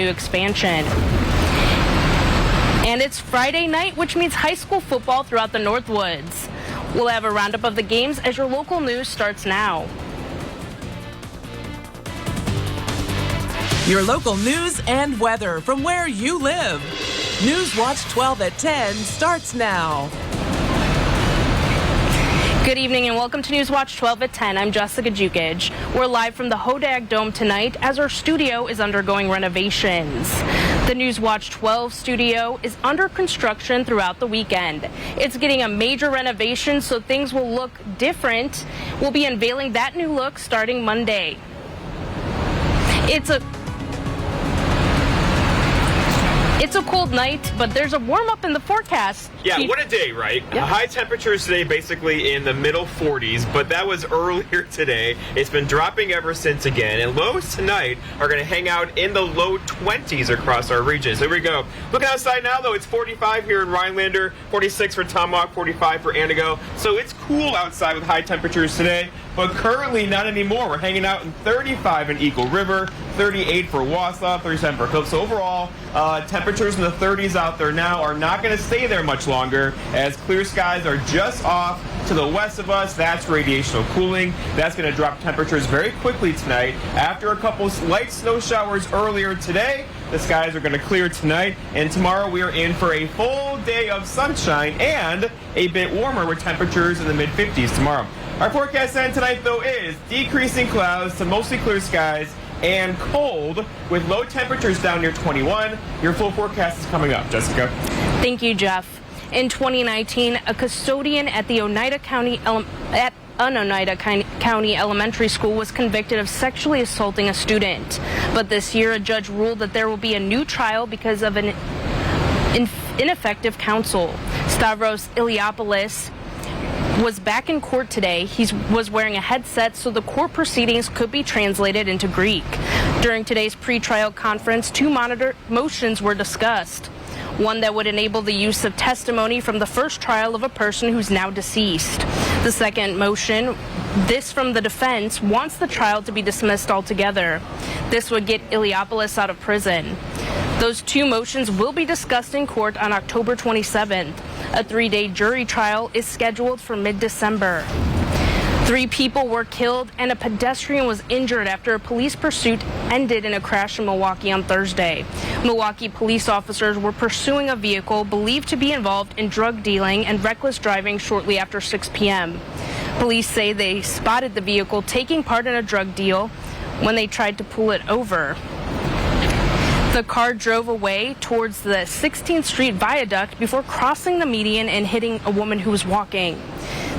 new expansion. And it's Friday night, which means high school football throughout the Northwoods. We'll have a roundup of the games as your local news starts now. Your local news and weather from where you live. News Watch 12 at 10 starts now. Good evening and welcome to News Watch 12 at 10. I'm Jessica Jukic. We're live from the Hodag Dome tonight as our studio is undergoing renovations. The News Watch 12 studio is under construction throughout the weekend. It's getting a major renovation so things will look different. We'll be unveiling that new look starting Monday. It's a cold night, but there's a warm-up in the forecast. Yeah, what a day, right? Yep. High temperatures today basically in the middle 40s, but that was earlier today. It's been dropping ever since again, and lows tonight are going to hang out in the low 20s across our region. So here we go. Looking outside now, though, it's 45 here in Rhinelander, 46 for Tomahawk, 45 for Antigo. So it's cool outside with high temperatures today, but currently not anymore. We're hanging out in 35 in Eagle River, 38 for Wausau, 37 for Cook. So overall, temperatures in the 30s out there now are not going to stay there much longer as clear skies are just off to the west of us. That's radiational cooling. That's going to drop temperatures very quickly tonight. After a couple light snow showers earlier today, the skies are going to clear tonight, and tomorrow we are in for a full day of sunshine and a bit warmer with temperatures in the mid-50s tomorrow. Our forecast then tonight, though, is decreasing clouds to mostly clear skies and cold with low temperatures down near 21. Your full forecast is coming up. Jessica. Thank you, Jeff. In 2019, a custodian at the Oneida County Elementary School was convicted of sexually assaulting a student. But this year, a judge ruled that there will be a new trial because of an ineffective counsel. Stavros Iliopoulos was back in court today. He was wearing a headset so the court proceedings could be translated into Greek. During today's pretrial conference, two motions were discussed. One that would enable the use of testimony from the first trial of a person who's now deceased. The second motion, this from the defense, wants the trial to be dismissed altogether. This would get Iliopoulos out of prison. Those two motions will be discussed in court on October 27th. A 3-day jury trial is scheduled for mid-December. 3 people were killed and a pedestrian was injured after a police pursuit ended in a crash in Milwaukee on Thursday. Milwaukee police officers were pursuing a vehicle believed to be involved in drug dealing and reckless driving shortly after 6 p.m. Police say they spotted the vehicle taking part in a drug deal when they tried to pull it over. The car drove away towards the 16th Street Viaduct before crossing the median and hitting a woman who was walking.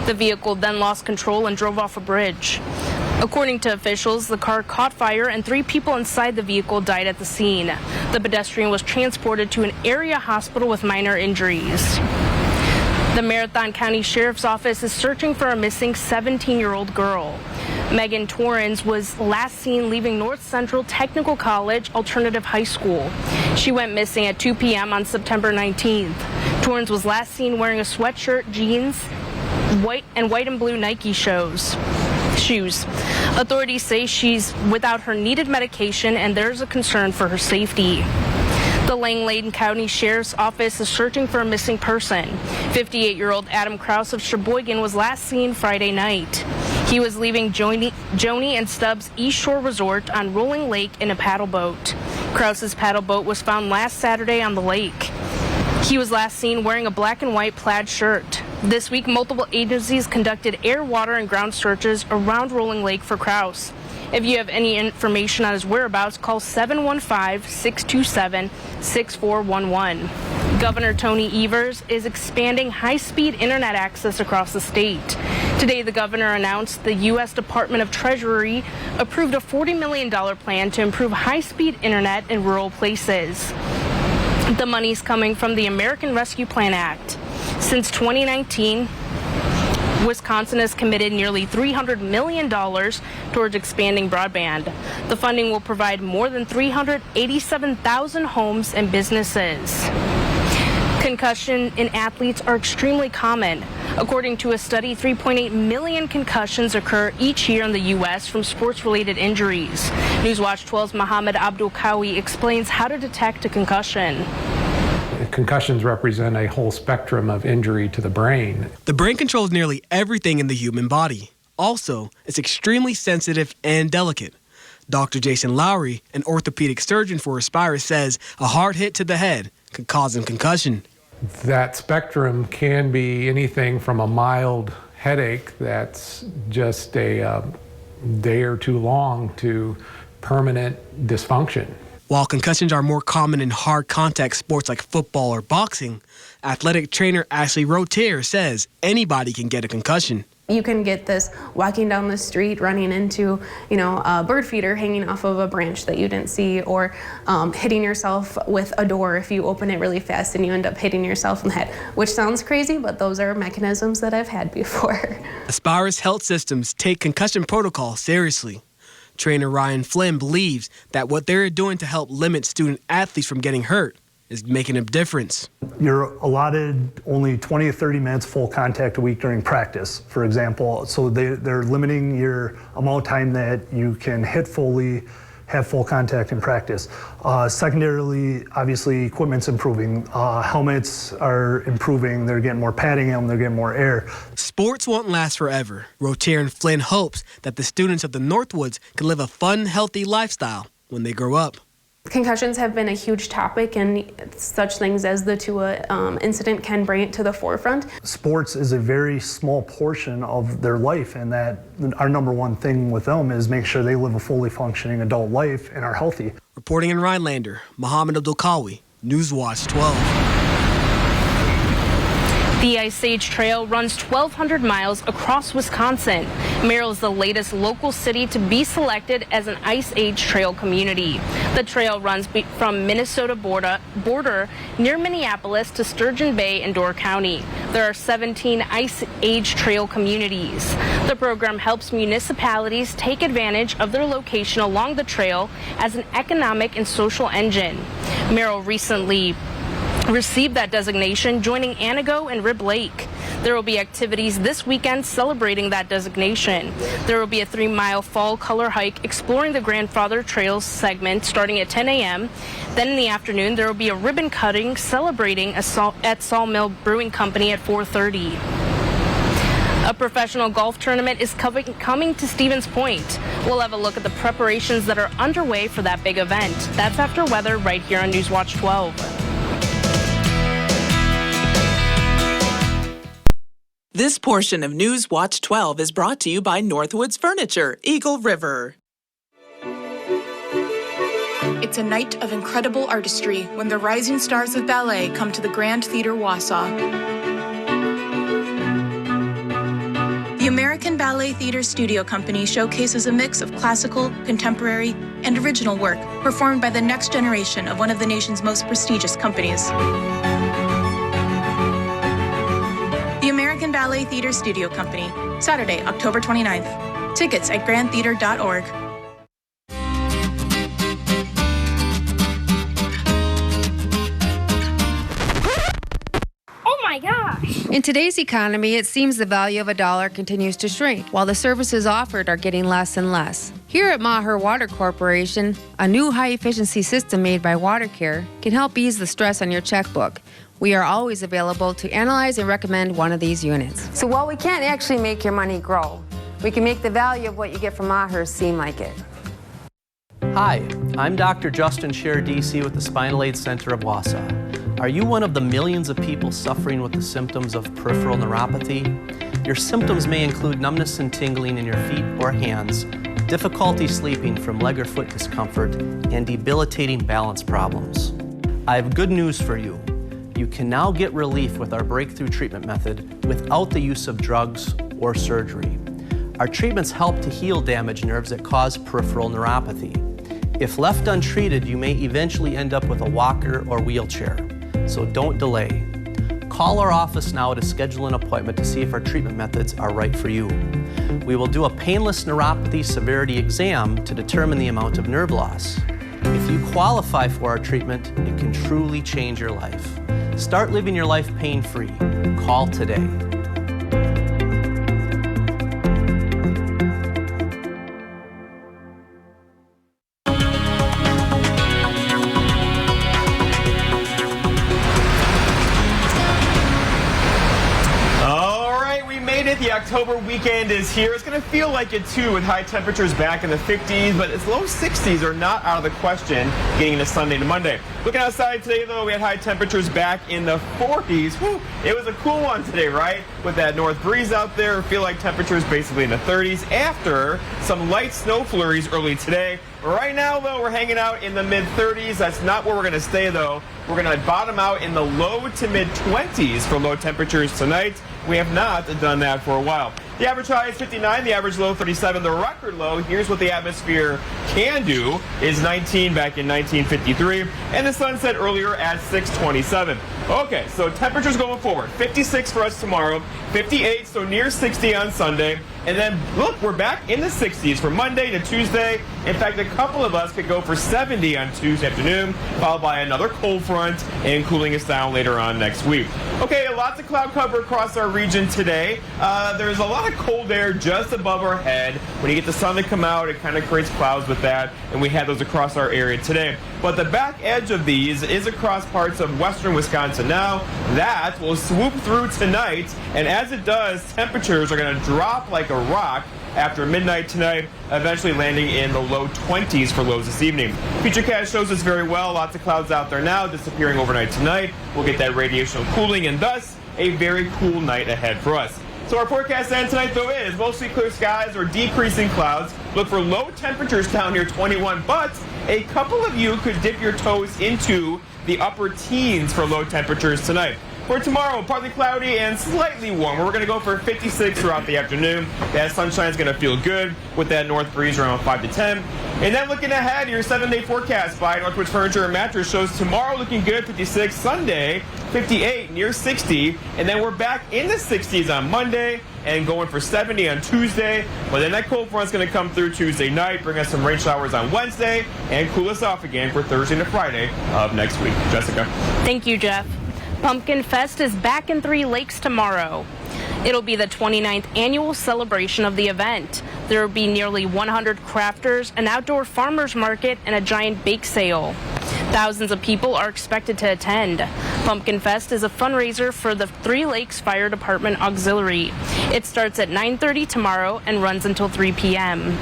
The vehicle then lost control and drove off a bridge. According to officials, the car caught fire and 3 people inside the vehicle died at the scene. The pedestrian was transported to an area hospital with minor injuries. The Marathon County Sheriff's Office is searching for a missing 17-year-old girl. Megan Torrens was last seen leaving North Central Technical College Alternative High School. She went missing at 2 p.m. on September 19th. Torrens was last seen wearing a sweatshirt, jeans, white and blue Nike shoes. Authorities say she's without her needed medication and there's a concern for her safety. The Langland County Sheriff's Office is searching for a missing person. 58-year-old Adam Krause of Sheboygan was last seen Friday night. He was leaving Joni and Stubbs East Shore Resort on Rolling Lake in a paddle boat. Krause's paddle boat was found last Saturday on the lake. He was last seen wearing a black and white plaid shirt. This week, multiple agencies conducted air, water, and ground searches around Rolling Lake for Krause. If you have any information on his whereabouts, call 715-627-6411. Governor Tony Evers is expanding high-speed internet access across the state. Today, the governor announced the U.S. Department of Treasury approved a $40 million plan to improve high-speed internet in rural places. The money's coming from the American Rescue Plan Act. Since 2019, Wisconsin has committed nearly $300 million towards expanding broadband. The funding will provide more than 387,000 homes and businesses. Concussion in athletes are extremely common. According to a study, 3.8 million concussions occur each year in the U.S. from sports-related injuries. Newswatch 12's Mohammed Abdul Kawi explains how to detect a concussion. Concussions represent a whole spectrum of injury to the brain. The brain controls nearly everything in the human body. Also, it's extremely sensitive and delicate. Dr. Jason Lowry, an orthopedic surgeon for Aspirus, says a hard hit to the head could cause a concussion. That spectrum can be anything from a mild headache that's just a day or two long to permanent dysfunction. While concussions are more common in hard contact sports like football or boxing, athletic trainer Ashley Rotier says anybody can get a concussion. You can get this walking down the street, running into, a bird feeder hanging off of a branch that you didn't see, or hitting yourself with a door if you open it really fast and you end up hitting yourself in the head, which sounds crazy, but those are mechanisms that I've had before. Aspirus Health Systems take concussion protocol seriously. Trainer Ryan Flynn believes that what they're doing to help limit student athletes from getting hurt is making a difference. You're allotted only 20 to 30 minutes full contact a week during practice, for example. So they're limiting your amount of time that you can have full contact in practice. Secondarily, obviously, equipment's improving. Helmets are improving. They're getting more padding in them. They're getting more air. Sports won't last forever. Rotier and Flynn hopes that the students of the Northwoods can live a fun, healthy lifestyle when they grow up. Concussions have been a huge topic, and such things as the Tua incident can bring it to the forefront. Sports is a very small portion of their life, and that our number one thing with them is make sure they live a fully functioning adult life and are healthy. Reporting in Rhinelander, Mohammed Abdul Kawi, Newswatch 12. The Ice Age Trail runs 1,200 miles across Wisconsin. Merrill is the latest local city to be selected as an Ice Age Trail community. The trail runs from Minnesota border near Minneapolis to Sturgeon Bay in Door County. There are 17 Ice Age Trail communities. The program helps municipalities take advantage of their location along the trail as an economic and social engine. Merrill recently received that designation, joining Anago and Rib Lake. There will be activities this weekend celebrating that designation. There will be a 3-mile fall color hike exploring the Grandfather Trails segment starting at 10 a.m. Then in the afternoon, there will be a ribbon cutting celebrating at Sawmill Brewing Company at 4:30. A professional golf tournament is coming to Stevens Point. We'll have a look at the preparations that are underway for that big event. That's after weather right here on Newswatch 12. This portion of Newswatch 12 is brought to you by Northwoods Furniture, Eagle River. It's a night of incredible artistry when the rising stars of ballet come to the Grand Theater Wausau. The American Ballet Theater Studio Company showcases a mix of classical, contemporary, and original work performed by the next generation of one of the nation's most prestigious companies. The American Ballet Theater Studio Company, Saturday, October 29th. Tickets at grandtheater.org. Oh my gosh! In today's economy, it seems the value of a dollar continues to shrink, while the services offered are getting less and less. Here at Maher Water Corporation, a new high-efficiency system made by WaterCare can help ease the stress on your checkbook. We are always available to analyze and recommend one of these units. So while we can't actually make your money grow, we can make the value of what you get from Maher seem like it. Hi, I'm Dr. Justin Scher, DC with the Spinal Aid Center of Wausau. Are you one of the millions of people suffering with the symptoms of peripheral neuropathy? Your symptoms may include numbness and tingling in your feet or hands, difficulty sleeping from leg or foot discomfort, and debilitating balance problems. I have good news for you. You can now get relief with our breakthrough treatment method without the use of drugs or surgery. Our treatments help to heal damaged nerves that cause peripheral neuropathy. If left untreated, you may eventually end up with a walker or wheelchair, so don't delay. Call our office now to schedule an appointment to see if our treatment methods are right for you. We will do a painless neuropathy severity exam to determine the amount of nerve loss. If you qualify for our treatment, it can truly change your life. Start living your life pain-free. Call today. The October weekend is here. It's going to feel like it too, with high temperatures back in the 50s, but its low 60s are not out of the question getting into Sunday to Monday. Looking outside today, though, we had high temperatures back in the 40s. Whew, it was a cool one today, right? With that north breeze out there, feel like temperatures basically in the 30s after some light snow flurries early today. Right now, though, we're hanging out in the mid-30s. That's not where we're going to stay, though. We're going to bottom out in the low to mid-20s for low temperatures tonight. We have not done that for a while. The average high is 59, the average low 37. The record low, here's what the atmosphere can do, is 19 back in 1953. And the sun set earlier at 6:27. Okay, so temperatures going forward. 56 for us tomorrow, 58, so near 60 on Sunday. And then, look, we're back in the 60s from Monday to Tuesday. In fact, a couple of us could go for 70 on Tuesday afternoon, followed by another cold front and cooling us down later on next week. Okay, lots of cloud cover across our region today. There's a lot of cold air just above our head. When you get the sun to come out, it kind of creates clouds with that, and we had those across our area today. But the back edge of these is across parts of western Wisconsin now. That will swoop through tonight, and as it does, temperatures are going to drop like a rock after midnight tonight, eventually landing in the low 20s for lows this evening. Futurecast shows us very well. Lots of clouds out there now, disappearing overnight tonight. We'll get that radiational cooling, and thus a very cool night ahead for us. So our forecast end tonight, though, is mostly clear skies or decreasing clouds. Look for low temperatures down near 21, but a couple of you could dip your toes into the upper teens for low temperatures tonight. For tomorrow, partly cloudy and slightly warmer. We're going to go for 56 throughout the afternoon. That sunshine is going to feel good with that north breeze around 5 to 10. And then looking ahead, your 7-day forecast by Northwoods Furniture and Mattress shows tomorrow looking good, 56. Sunday, 58, near 60. And then we're back in the 60s on Monday and going for 70 on Tuesday. But then that cold front's going to come through Tuesday night, bring us some rain showers on Wednesday, and cool us off again for Thursday to Friday of next week. Jessica. Thank you, Jeff. Pumpkin Fest is back in Three Lakes tomorrow. It'll be the 29th annual celebration of the event. There will be nearly 100 crafters, an outdoor farmers market, and a giant bake sale. Thousands of people are expected to attend. Pumpkin Fest is a fundraiser for the Three Lakes Fire Department Auxiliary. It starts at 9:30 tomorrow and runs until 3 p.m.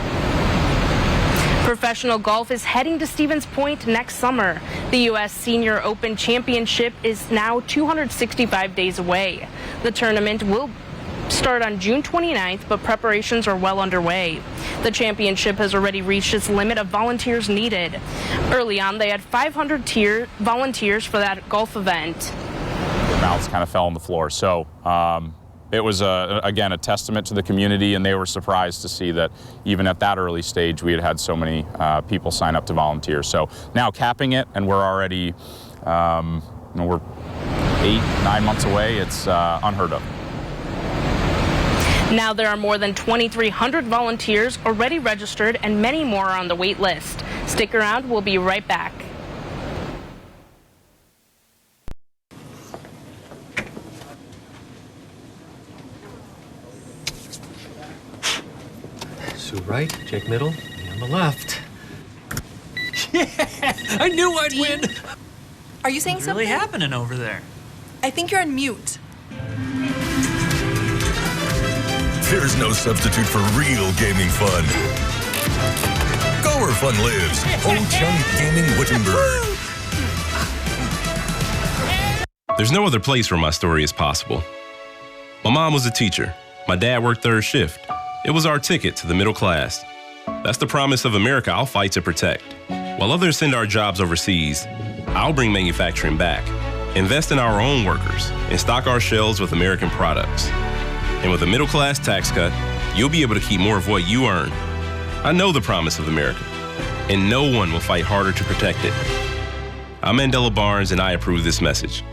Professional golf is heading to Stevens Point next summer. The U.S. Senior Open Championship is now 265 days away. The tournament will start on June 29th, but preparations are well underway. The championship has already reached its limit of volunteers needed. Early on, they had 500 volunteers for that golf event. Their mouths kind of fell on the floor. So it was, again, a testament to the community, and they were surprised to see that even at that early stage, we had so many people sign up to volunteer. So now capping it, and we're already, we're 8-9 months away. It's unheard of. Now there are more than 2,300 volunteers already registered, and many more are on the wait list. Stick around, we'll be right back. Sue right, Jake middle, me on the left. Yeah, I knew I'd win. Are you saying What's something? really happening over there? I think you're on mute. There's no substitute for real gaming fun. Go where fun lives. Old Chum Gaming Wittenberg. There's no other place where my story is possible. My mom was a teacher. My dad worked third shift. It was our ticket to the middle class. That's the promise of America I'll fight to protect. While others send our jobs overseas, I'll bring manufacturing back, invest in our own workers, and stock our shelves with American products. And with a middle-class tax cut, you'll be able to keep more of what you earn. I know the promise of America, and no one will fight harder to protect it. I'm Mandela Barnes, and I approve this message.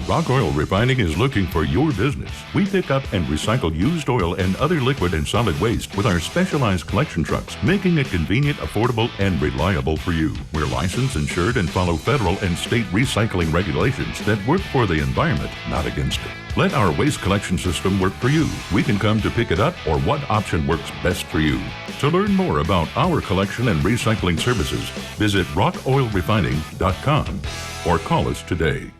Rock Oil Refining is looking for your business. We pick up and recycle used oil and other liquid and solid waste with our specialized collection trucks, making it convenient, affordable, and reliable for you. We're licensed, insured, and follow federal and state recycling regulations that work for the environment, not against it. Let our waste collection system work for you. We can come to pick it up or what option works best for you. To learn more about our collection and recycling services, visit rockoilrefining.com or call us today.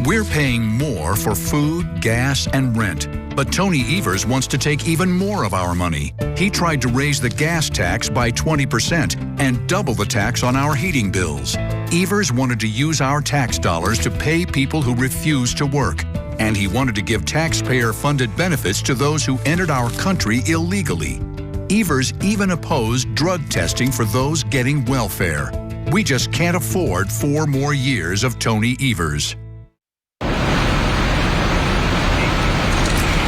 We're paying more for food, gas, and rent. But Tony Evers wants to take even more of our money. He tried to raise the gas tax by 20% and double the tax on our heating bills. Evers wanted to use our tax dollars to pay people who refuse to work. And he wanted to give taxpayer-funded benefits to those who entered our country illegally. Evers even opposed drug testing for those getting welfare. We just can't afford 4 more years of Tony Evers.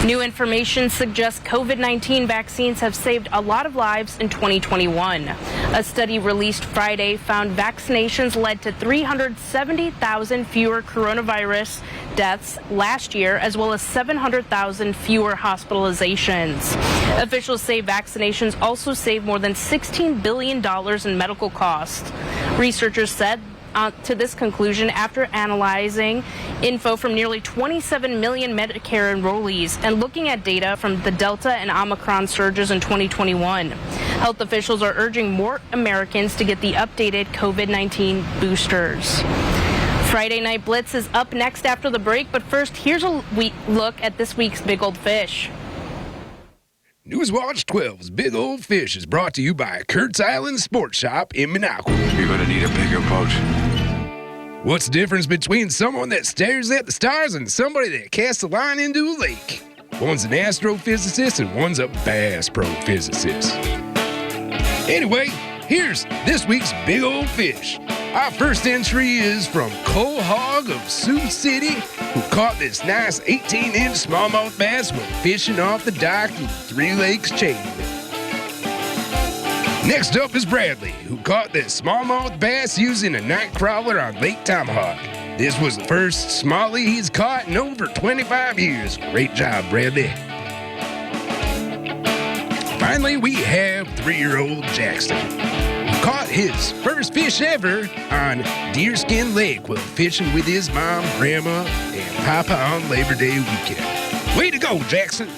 New information suggests COVID-19 vaccines have saved a lot of lives in 2021. A study released Friday found vaccinations led to 370,000 fewer coronavirus deaths last year, as well as 700,000 fewer hospitalizations. Officials say vaccinations also saved more than $16 billion in medical costs. Researchers said to this conclusion after analyzing info from nearly 27 million Medicare enrollees and looking at data from the Delta and Omicron surges in 2021. Health officials are urging more Americans to get the updated COVID-19 boosters. Friday Night Blitz is up next after the break, but first, here's a look at this week's Big Old Fish. Newswatch 12's Big Old Fish is brought to you by Kurt's Island Sports Shop in Milwaukee. You're gonna need a bigger boat. What's the difference between someone that stares at the stars and somebody that casts a line into a lake? One's an astrophysicist and one's a Bass Pro physicist. Anyway, here's this week's Big Old Fish. Our first entry is from Cole Hogg of Sioux City, who caught this nice 18-inch smallmouth bass when fishing off the dock in Three Lakes chain. Next up is Bradley, who caught this smallmouth bass using a night crawler on Lake Tomahawk. This was the first smallie he's caught in over 25 years. Great job, Bradley. Finally, we have 3-year-old Jackson, who caught his first fish ever on Deerskin Lake while fishing with his mom, grandma, and papa on Labor Day weekend. Way to go, Jackson.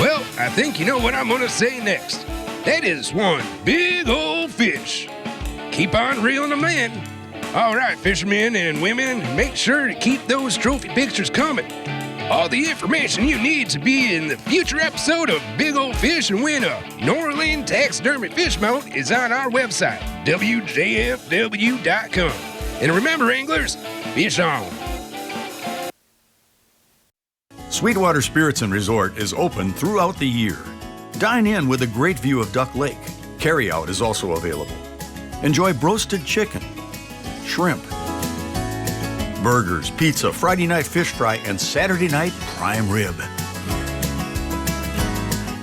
Well, I think you know what I'm going to say next. That is one big old fish. Keep on reeling them in. All right, fishermen and women, make sure to keep those trophy pictures coming. All the information you need to be in the future episode of Big Old Fish and win a Norland taxidermy fish mount is on our website, wjfw.com. And remember, anglers, fish on. Sweetwater Spirits and Resort is open throughout the year. Dine in with a great view of Duck Lake. Carryout is also available. Enjoy roasted chicken, shrimp, burgers, pizza, Friday night fish fry, and Saturday night prime rib.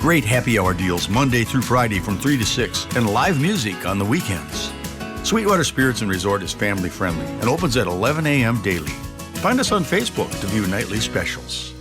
Great happy hour deals Monday through Friday from 3 to 6 and live music on the weekends. Sweetwater Spirits and Resort is family friendly and opens at 11 a.m. daily. Find us on Facebook to view nightly specials.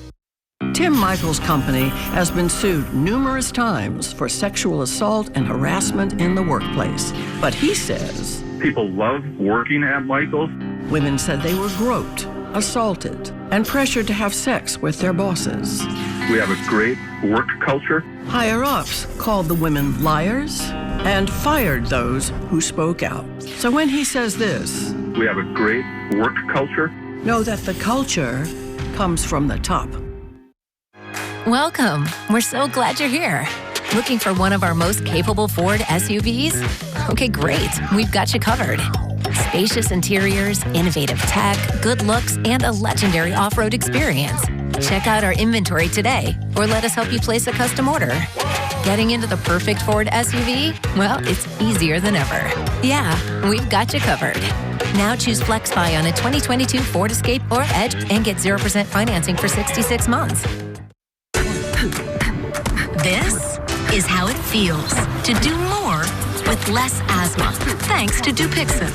Tim Michael's company has been sued numerous times for sexual assault and harassment in the workplace. But he says people love working at Michael's. Women said they were groped, assaulted, and pressured to have sex with their bosses. We have a great work culture. Higher-ups called the women liars and fired those who spoke out. So when he says this, we have a great work culture. Know that the culture comes from the top. Welcome. We're so glad you're here. Looking for one of our most capable Ford SUVs? Okay, great. We've got you covered. Spacious interiors, innovative tech, good looks, and a legendary off-road experience. Check out our inventory today, or let us help you place a custom order. Getting into the perfect Ford SUV? Well, it's easier than ever. Yeah, we've got you covered. Now choose FlexBuy on a 2022 Ford Escape or Edge and get 0% financing for 66 months. This is how it feels to do more with less asthma, thanks to Dupixent.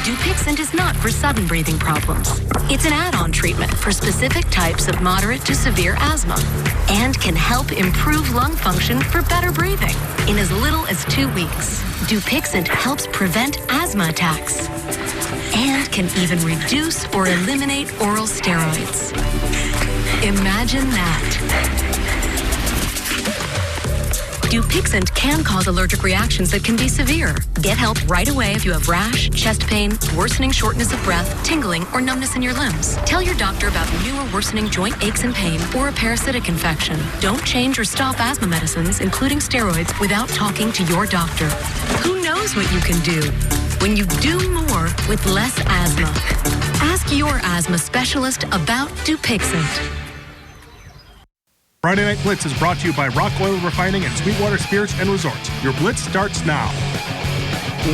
Dupixent is not for sudden breathing problems. It's an add-on treatment for specific types of moderate to severe asthma and can help improve lung function for better breathing in as little as 2 weeks. Dupixent helps prevent asthma attacks and can even reduce or eliminate oral steroids. Imagine that. Dupixent can cause allergic reactions that can be severe. Get help right away if you have rash, chest pain, worsening shortness of breath, tingling, or numbness in your limbs. Tell your doctor about new or worsening joint aches and pain or a parasitic infection. Don't change or stop asthma medicines, including steroids, without talking to your doctor. Who knows what you can do when you do more with less asthma? Ask your asthma specialist about Dupixent. Friday Night Blitz is brought to you by Rock Oil Refining and Sweetwater Spirits and Resorts. Your Blitz starts now.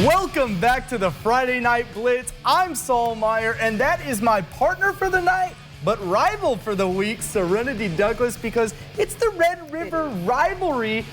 Welcome back to the Friday Night Blitz. I'm Saul Meyer, and that is my partner for the night, but rival for the week, Serenity Douglas, because it's the Red River rivalry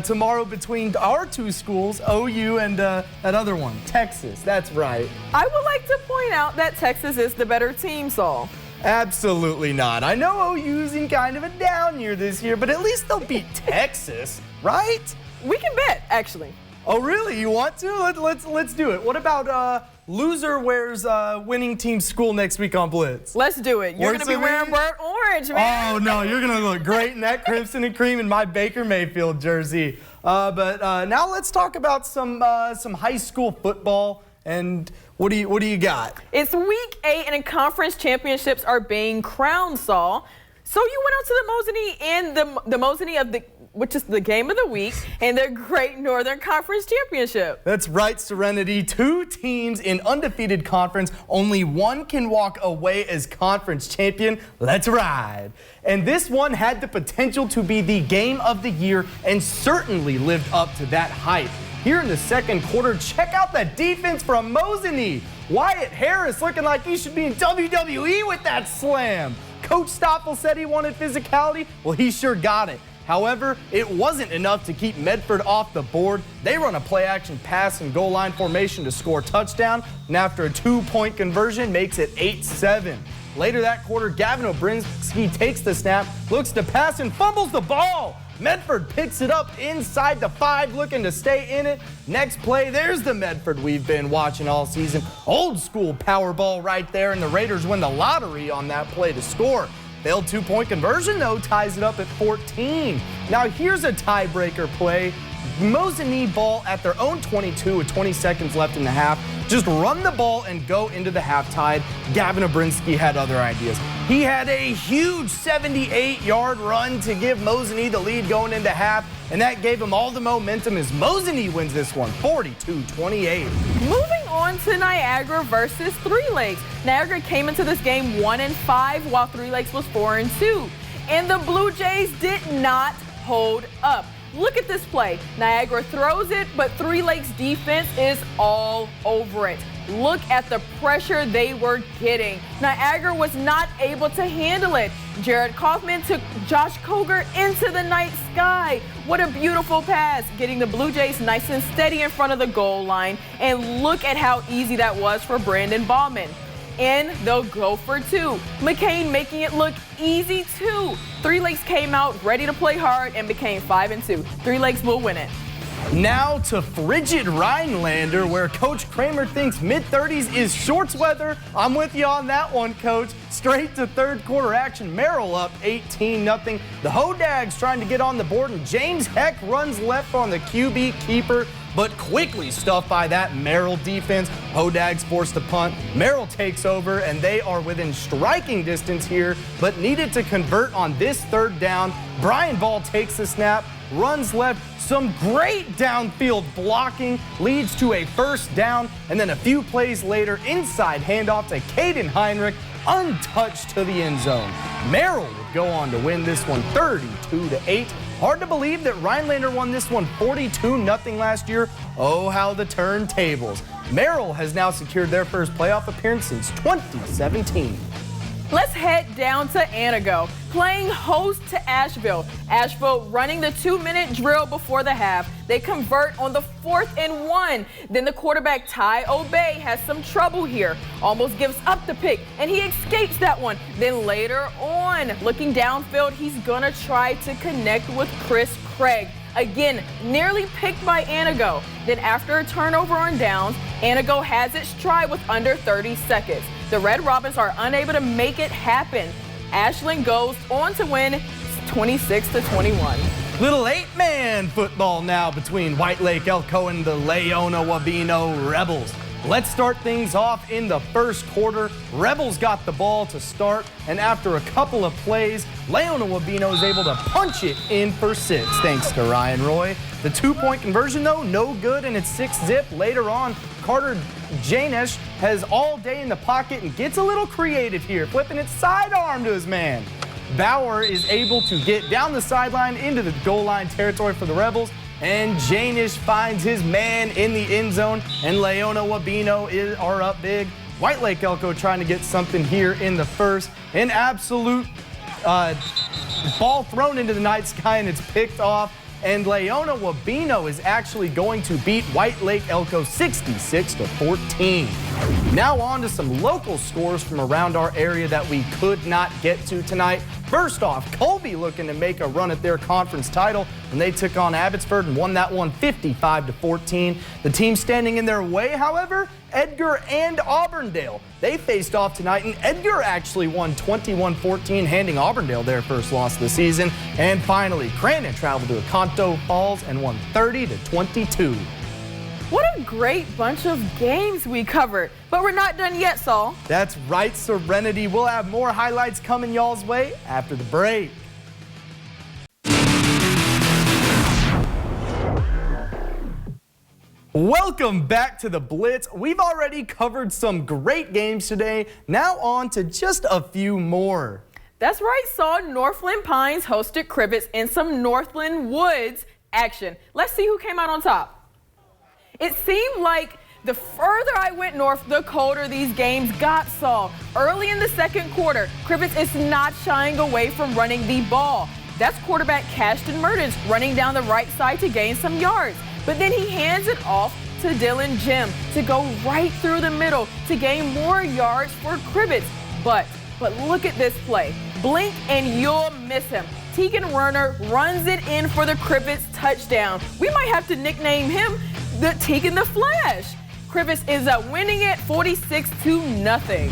tomorrow between our two schools, OU and that other one, Texas. That's right. I would like to point out that Texas is the better team, Saul. Absolutely not. I know OU's in kind of a down year this year, but at least they'll beat Texas, right? We can bet, actually. Oh, really? You want to? Let's do it. What about loser wears winning team school next week on Blitz? Let's do it. You're going to be wearing burnt orange, man. Oh, no. You're going to look great in that crimson and cream in my Baker Mayfield jersey. But now let's talk about some high school football. And what do you got? It's week 8 and conference championships are being crowned, Saul. So you went out to the Mosany in the Mosany of which is the game of the week, and their Great Northern Conference Championship. That's right, Serenity. 2 teams in undefeated conference. Only one can walk away as conference champion. Let's ride. And this one had the potential to be the game of the year and certainly lived up to that hype. Here in the second quarter, check out that defense from Mosany. Wyatt Harris looking like he should be in WWE with that slam. Coach Stoffel said he wanted physicality. Well, he sure got it. However, it wasn't enough to keep Medford off the board. They run a play-action pass and goal line formation to score a touchdown, and after a 2-point conversion, makes it 8-7. Later that quarter, Gavin Obrinsky takes the snap, looks to pass, and fumbles the ball. Medford picks it up inside the 5, looking to stay in it. Next play, there's the Medford we've been watching all season. Old school power ball right there, and the Raiders win the lottery on that play to score. Failed 2-point conversion, though, ties it up at 14. Now here's a tiebreaker play. Mosany ball at their own 22 with 20 seconds left in the half. Just run the ball and go into the half tied. Gavin Obrinsky had other ideas. He had a huge 78-yard run to give Mosany the lead going into half, and that gave him all the momentum as Mosany wins this one, 42-28. Moving on to Niagara versus Three Lakes. Niagara came into this game 1-5, while Three Lakes was 4-2. And the Blue Jays did not hold up. Look at this play. Niagara throws it, but Three Lakes defense is all over it. Look at the pressure they were getting. Niagara was not able to handle it. Jared Kaufman took Josh Koger into the night sky. What a beautiful pass, getting the Blue Jays nice and steady in front of the goal line. And look at how easy that was for Brandon Bauman. And they'll go for 2. McCain making it look easy too. Three Lakes came out ready to play hard and became 5-2. Three Lakes will win it. Now to frigid Rhinelander, where Coach Kramer thinks mid-30s is shorts weather. I'm with you on that one, Coach. Straight to third quarter action. Merrill up 18-0. The Hodags trying to get on the board, and James Heck runs left on the QB keeper, but quickly stuffed by that Merrill defense. Hodags forced to punt. Merrill takes over, and they are within striking distance here, but needed to convert on this third down. Brian Ball takes the snap, runs left. Some great downfield blocking leads to a first down, and then a few plays later, inside handoff to Caden Heinrich, untouched to the end zone. Merrill would go on to win this one 32-8. Hard to believe that Rhinelander won this one 42-0 last year. Oh, how the turntables. Merrill has now secured their first playoff appearance since 2017. Let's head down to Anago, playing host to Asheville. Asheville running the 2-minute drill before the half. They convert on the 4th and 1. Then the quarterback, Ty Obey, has some trouble here. Almost gives up the pick, and he escapes that one. Then later on, looking downfield, he's going to try to connect with Chris Craig. Again, nearly picked by Anago. Then after a turnover on downs, Anago has its try with under 30 seconds. The Red Robins are unable to make it happen. Ashland goes on to win 26-21. Little 8-man football now between White Lake Elko and the Leona Wabeno Rebels. Let's start things off in the first quarter. Rebels got the ball to start, and after a couple of plays, Leona Wabeno is able to punch it in for 6, thanks to Ryan Roy. The 2-point conversion, though, no good, and it's 6-zip. Later on, Carter Janesh has all day in the pocket and gets a little creative here, flipping it sidearm to his man. Bauer is able to get down the sideline into the goal line territory for the Rebels, and Janesh finds his man in the end zone, and Leona Wabeno are up big. White Lake Elko trying to get something here in the first. An absolute ball thrown into the night sky, and it's picked off. And Leona Wabeno is actually going to beat White Lake Elko 66-14. Now on to some local scores from around our area that we could not get to tonight. First off, Colby looking to make a run at their conference title, and they took on Abbotsford and won that one 55-14. The team standing in their way, however, Edgar and Auburndale. They faced off tonight, and Edgar actually won 21-14, handing Auburndale their first loss of the season. And finally, Crandon traveled to Aconto Falls and won 30-22. What a great bunch of games we covered, but we're not done yet, Saul. That's right, Serenity. We'll have more highlights coming y'all's way after the break. Welcome back to the Blitz. We've already covered some great games today. Now on to just a few more. That's right, Saul. Northland Pines hosted Cribbets in some Northland Woods action. Let's see who came out on top. It seemed like the further I went north, the colder these games got, Saul. Early in the second quarter, Cribbets is not shying away from running the ball. That's quarterback Cashton Mertens running down the right side to gain some yards. But then he hands it off to Dylan Jim to go right through the middle to gain more yards for Cribbets. But look at this play. Blink and you'll miss him. Tegan Werner runs it in for the Cribbets touchdown. We might have to nickname him the Tegan the Flash. Cribbets is winning it 46-0.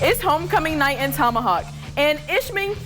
It's homecoming night in Tomahawk, and Ishming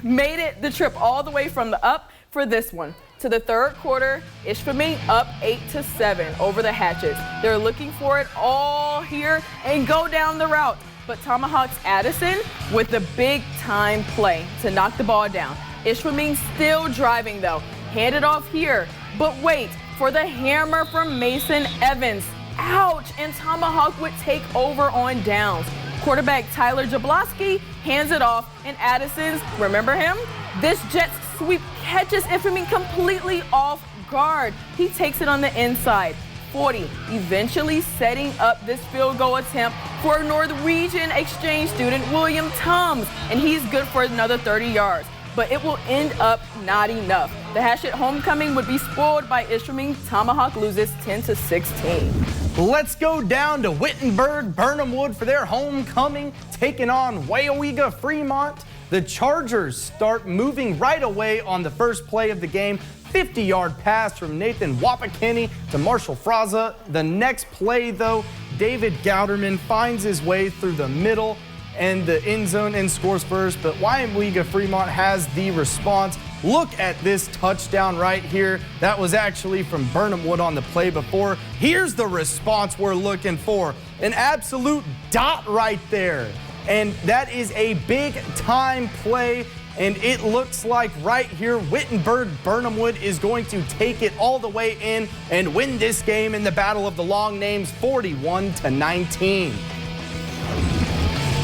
made it the trip all the way from the up for this one. To the third quarter, Ishming up 8-7 over the Hatchets. They're looking for it all here and go down the route. But Tomahawk's Addison with the big time play to knock the ball down. Ishming still driving though. Hand it off here, but wait for the hammer from Mason Evans. Ouch, and Tomahawk would take over on downs. Quarterback Tyler Jablowski hands it off, and Addison's, remember him? This jet sweep catches Ishming completely off guard. He takes it on the inside. 40, eventually setting up this field goal attempt for Norwegian exchange student William Tums, and he's good for another 30 yards. But it will end up not enough. The Hatchet homecoming would be spoiled by Ishming. Tomahawk loses 10-16. Let's go down to Wittenberg, Burnham Wood for their homecoming, taking on Weyowega Fremont. The Chargers start moving right away on the first play of the game. 50-yard pass from Nathan Wapakini to Marshall Fraza. The next play, though, David Gouderman finds his way through the middle and the end zone and scores first, but Weyowega Fremont has the response. Look at this touchdown right here. That was actually from Burnham Wood on the play before. Here's the response we're looking for. An absolute dot right there. And that is a big time play. And it looks like right here, Wittenberg Burnham Wood is going to take it all the way in and win this game in the Battle of the Long Names 41-19.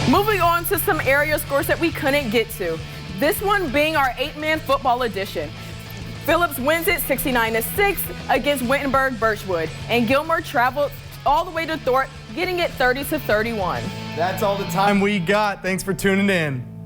Moving on to some area scores that we couldn't get to. This one being our 8-man football edition. Phillips wins it 69-6 against Wittenberg Birchwood. And Gilmer traveled all the way to Thorpe getting it 30-31. That's all the time we got. Thanks for tuning in.